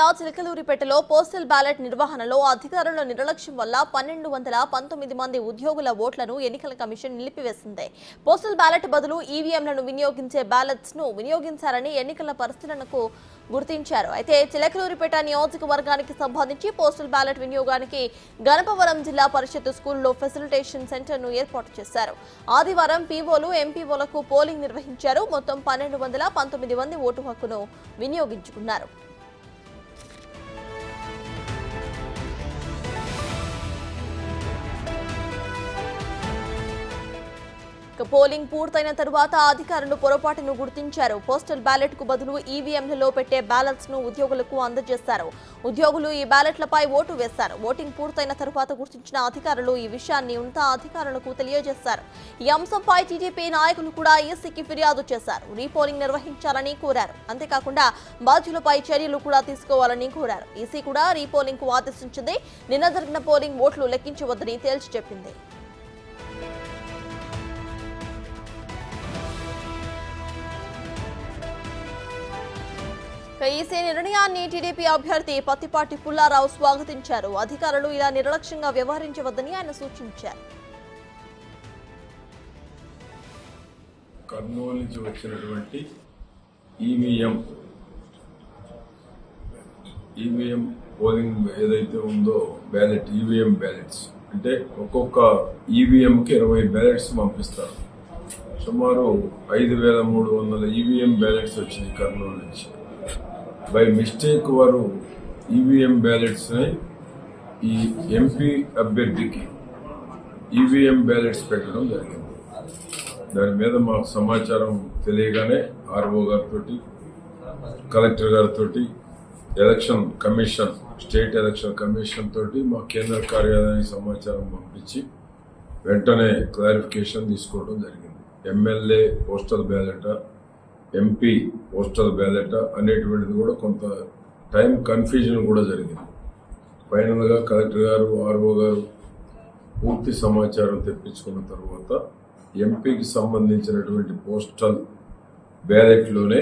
జిల్లా చిలకలూరిపేటలో postal ballot నిర్వహణలో అధికారుల నిర్లక్ష్యం వల్ల 1219 మంది ఉద్యోగుల ఓట్లను ఎన్నికల కమిషన్ నిలిపివేసింది. పోస్టల్ బ్యాలెట్ బదులు ఈవీఎంలను వినియోగించే బ్యాలెట్స్ ను వినియోగించారని ఎన్నికల పరిశీలనకు గుర్తించారు. అయితే చిలకలూరిపేట నియోజకవర్గానికి సంబంధించి పోస్టల్ బ్యాలెట్ వినియోగానికి గణపవరం జిల్లా పరిషత్ స్కూల్లో ఫెసిలిటేషన్ సెంటర్ ను ఏర్పాటు చేశారు. ఆదివారం పీఓలు ఎంపీఓలకు పోలింగ్ నిర్వహించారు. మొత్తం 1219 మంది ఓటు హక్కును వినియోగించుకున్నారు. పోలింగ్ పూర్తయిన తరువాత అధికారులు పొరపాటును గుర్తించారు. పోస్టల్ బ్యాలెట్ కు బదులు ఈవీఎంలలో పెట్టే బ్యాలెట్స్ ను ఉద్యోగులకు అందజేశారు. ఉద్యోగులు ఈ బ్యాలెట్లపై ఓటు వేశారు. ఓటింగ్ పూర్తయిన తరువాత గుర్తించిన అధికారులు ఈ విషయాన్ని ఉన్నతాధికారులకు తెలియజేశారు. ఈ అంశంపై టీడీపీ నాయకులు కూడా ఈసీకి ఫిర్యాదు చేశారు. రీపోలింగ్ నిర్వహించాలని కోరారు. అంతేకాకుండా బాధ్యులపై చర్యలు కూడా తీసుకోవాలని కోరారు. ఈసీ కూడా రీపోలింగ్ కు ఆదేశించింది. నిన్న జరిగిన పోలింగ్ ఓట్లు లెక్కించవద్దని తేల్చి చెప్పింది. ఈసీ నిర్ణయాన్ని టీడీపీ అభ్యర్థి పత్తిపాటి పుల్లారావు స్వాగతించారు. అధికారులు ఇలా నిర్లక్ష్యంగా వ్యవహరించవద్దని ఆయన సూచించారు. కర్నూలు నుంచి వచ్చినటువంటి ఈవీఎం పోలింగ్ ఏదైతే ఉందో బ్యాలెట్ ఈవీఎం బ్యాలెట్స్ అంటే ఒక్కొక్క ఈవీఎంకి 20 బ్యాలెట్స్ పంపిస్తారు. సుమారు 5300 ఈవీఎం బ్యాలెట్స్ వచ్చినాయి కర్నూలు నుంచి. బై మిస్టేక్ వారు ఈవీఎం బ్యాలెట్స్ ఈ ఎంపీ అభ్యర్థికి ఈవీఎం బ్యాలెట్స్ పెట్టడం జరిగింది. దాని మీద మాకు సమాచారం తెలియగానే ఆర్ఓ గారితో కలెక్టర్ గారితో election commission state election commission తోటి మా కేంద్ర కార్యాలయానికి సమాచారం పంపించి వెంటనే క్లారిఫికేషన్ తీసుకోవడం జరిగింది. ఎమ్మెల్యే పోస్టల్ బ్యాలెటా ఎంపీ పోస్టల్ బ్యాలెట్ అనేటువంటిది కూడా కొంత టైం కన్ఫ్యూజన్ కూడా జరిగింది. ఫైనల్గా కలెక్టర్ గారు ఆర్ఓ గారు పూర్తి సమాచారం తెప్పించుకున్న తర్వాత ఎంపీకి సంబంధించినటువంటి పోస్టల్ బ్యాలెట్లోనే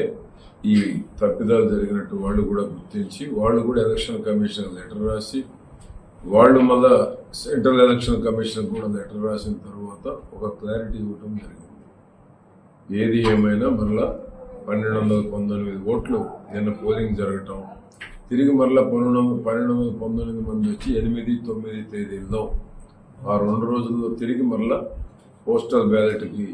ఈ తప్పిదాలు జరిగినట్టు వాళ్ళు కూడా గుర్తించి వాళ్ళు కూడా ఎలక్షన్ కమిషన్ లెటర్ రాసి వాళ్ళు మళ్ళా సెంట్రల్ ఎలక్షన్ కమిషన్ కూడా లెటర్ రాసిన తర్వాత ఒక క్లారిటీ ఇవ్వటం జరిగింది. ఏది ఏమైనా మళ్ళా 1219 ఓట్లు నిన్న పోలింగ్ జరగటం, తిరిగి మరలా 1219 మంది వచ్చి 8, 9 తేదీల్లో ఆ 2 రోజుల్లో తిరిగి మరలా పోస్టల్ బ్యాలెట్కి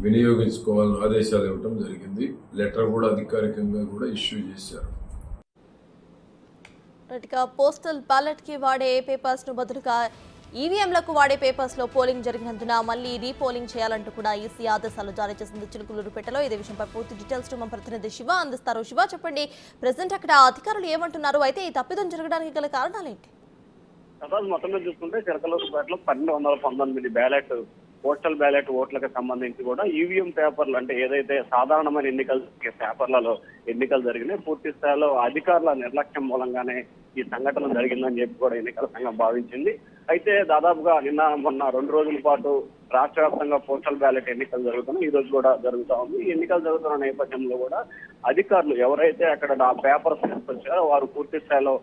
వినియోగించుకోవాలని ఆదేశాలు ఇవ్వటం జరిగింది. లెటర్ కూడా అధికారికంగా కూడా ఇష్యూ చేశారు. పోస్టల్ బ్యాలెట్ కి వాడే పేపర్స్ ను బదులుగా ఈవీఎంలకు వాడే పేపర్స్ లో పోలింగ్ జరిగినందున మళ్లీ రీపోలింగ్ చేయాలంటూ కూడా ఈసీ ఆదేశాలు జారీ చేసింది. చిలుకలూరుపేటలో ఇదే విషయంపై పూర్తి డీటెయిల్స్ మా ప్రతినిధి శివ అందిస్తారు. శివ, చెప్పండి, ప్రెసెంట్ అక్కడ అధికారులు ఏమంటున్నారు? అయితే ఈ తప్పిదం జరగడానికి గల కారణాలేంటి? మొత్తం మీద చూసుకుంటే చిలకలూరుపేటలో 1219 బ్యాలెట్ పోస్టల్ బ్యాలెట్ ఓట్లకు సంబంధించి కూడా ఈవీఎం పేపర్లు అంటే ఏదైతే సాధారణమైన ఎన్నికల పేపర్లలో ఎన్నికలు జరిగినాయి, పూర్తి స్థాయిలో అధికారుల నిర్లక్ష్యం మూలంగానే ఈ సంఘటన జరిగిందని చెప్పి కూడా ఎన్నికల సంఘం భావించింది. అయితే దాదాపుగా నిన్న మొన్న 2 రోజుల పాటు రాష్ట్ర వ్యాప్తంగా పోస్టల్ బ్యాలెట్ ఎన్నికలు జరుగుతున్నాయి. ఈ రోజు కూడా జరుగుతూ ఉంది. ఈ ఎన్నికలు జరుగుతున్న నేపథ్యంలో కూడా అధికారులు ఎవరైతే అక్కడ ఆ పేపర్స్ తీసుకొచ్చారో వారు పూర్తి స్థాయిలో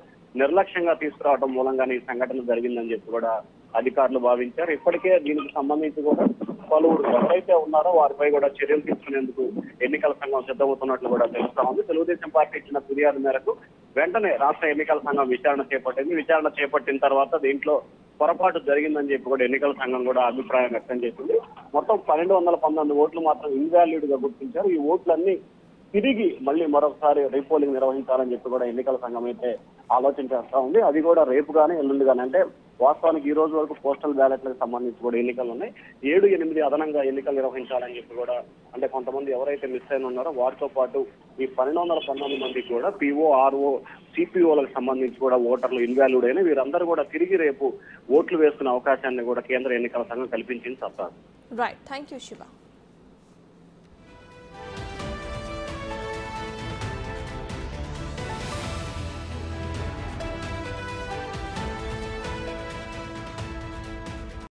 నిర్లక్ష్యంగా తీసుకురావడం మూలంగానే ఈ సంఘటన జరిగిందని చెప్పి కూడా అధికారులు భావించారు. ఇప్పటికే దీనికి సంబంధించి కూడా పలువురు ఎవరైతే ఉన్నారో వారిపై కూడా చర్యలు తీసుకునేందుకు ఎన్నికల సంఘం సిద్ధమవుతున్నట్లు కూడా తెలుస్తా ఉంది. తెలుగుదేశం పార్టీ ఇచ్చిన ఫిర్యాదు మేరకు వెంటనే రాష్ట్ర ఎన్నికల సంఘం విచారణ చేపట్టింది. విచారణ చేపట్టిన తర్వాత దీంట్లో పొరపాటు జరిగిందని చెప్పి కూడా ఎన్నికల సంఘం కూడా అభిప్రాయం వ్యక్తం చేసింది. మొత్తం 1219 ఓట్లు మాత్రం ఇన్వాలిడ్ గా గుర్తించారు. ఈ ఓట్లన్నీ తిరిగి మళ్ళీ మరొకసారి రీపోలింగ్ నిర్వహించాలని చెప్పి కూడా ఎన్నికల సంఘం అయితే ఆలోచన చేస్తా ఉంది. అది కూడా రేపు కానీ ఎల్లుండి కానీ, అంటే వాస్తవానికి ఈ రోజు వరకు పోస్టల్ బ్యాలెట్లకు సంబంధించి కూడా ఎన్నికలు ఉన్నాయి. 7, 8 అదనంగా ఎన్నికలు నిర్వహించాలని చెప్పి కూడా, అంటే కొంతమంది ఎవరైతే మిస్ అయిన ఉన్నారో వారితో పాటు ఈ 1219 మందికి కూడా పీఓ, ఆర్ఓ, సిపిఓలకు సంబంధించి కూడా ఓటర్లు ఇన్వాల్యూడ్ అయిన వీరందరూ కూడా తిరిగి రేపు ఓట్లు వేసుకునే అవకాశాన్ని కూడా కేంద్ర ఎన్నికల సంఘం కల్పించింది. సత్తా. Right, thank you Shiva.